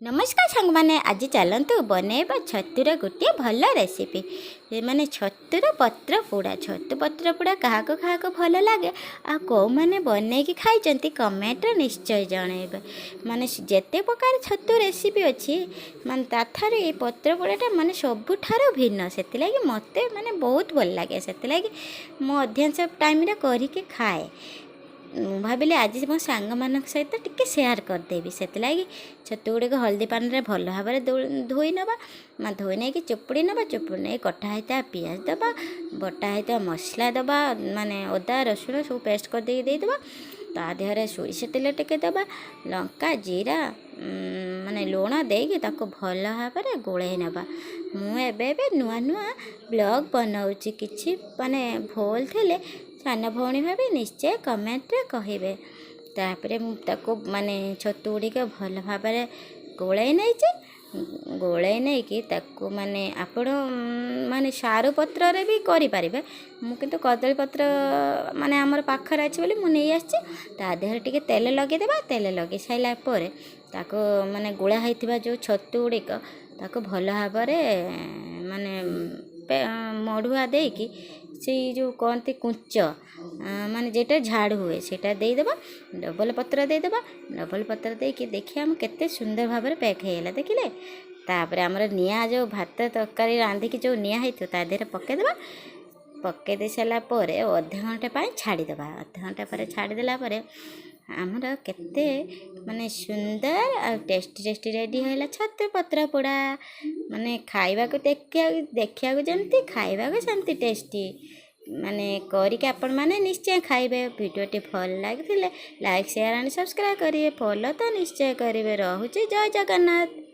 नमस्कार सांग मैंने आज चलतु बनैबा छतुर गोटे भल रेसिपी माने छतुर पत्र पोड़ा छतु पत्र पोड़ा क्या क्या भल लगे आ कौ मैंने बनैकी खाई कमेंट निश्चय जनइबे माने जेते प्रकार छतु रेसिपी अच्छी माने ताथार ये पत्र पोड़ाटा माने सबुठार भिन्न से मते माने बहुत भल लगे से मो अधिकांश टाइम करके खाए भाविली आज मो सांग मान सहित टिके सेयार करदेवी से छतु गुड़िक हल्दी पानी में भल भाव में धोई ना धोई नहीं चुपुड़ी ना चुपुड़ी नहीं कटा होता पियाज दबा बटा होता मसला दबा माने अदा रसुण सब पेस्ट कर देदेबा ता देहरे सोरिष तेल टिके दबा लंका जीरा माने लुण देकी ताको भल भाव में गोले नबा मुझे नुआ नुआ ब्लॉग बनाऊँगी किसी माने भूल थे सान भौणी भाभी निश्चय कमेंट्रे कहे तापर माने छतु गुड़िक भल भाव गोलाई नहीं गोलाई नहीं कि ताकू माने आपण माने सारू पत्र रे भी करि परिबे मु किंतु कदली पत्र माने हमर पाखर अछि बोली मु नै आछि ता देहर टिके तेल लगे देबा तेल लगे साइला परे ताको माने गोळा हैतिबा जो छतु गुड़िक ताको भल भाव माने मढ़ुआ देकी से जो कहते कुंच माने जेटा झाड़ हुए सेटा देदेबा डबल पत्र देदेबा डबल पत्र देकी देखिए हम केते सुंदर भाव में पैक होगा देखिले तापर आमर निआ जो भात तरकारी रांधिकी जो निआ है ता देहरे पकेदेबा पके दे सारा पर अधे घंटे पाई छाड़ीदेबा अधे घंटे पर छाड़देला आमर केते माने सुंदर आ टेस्टी टेस्टी रेडी होला छतु पत्र पोड़ा माने खाइबा को देखिया जमती खाइबा को सेमती टेस्टी माने करिके आपण माने निश्चय खाइबे वीडियोटी भल लागिथिले लाइक शेयर एंड सब्सक्राइब करिए फॉलो तो निश्चय करिवे। रहुची जय जगन्नाथ।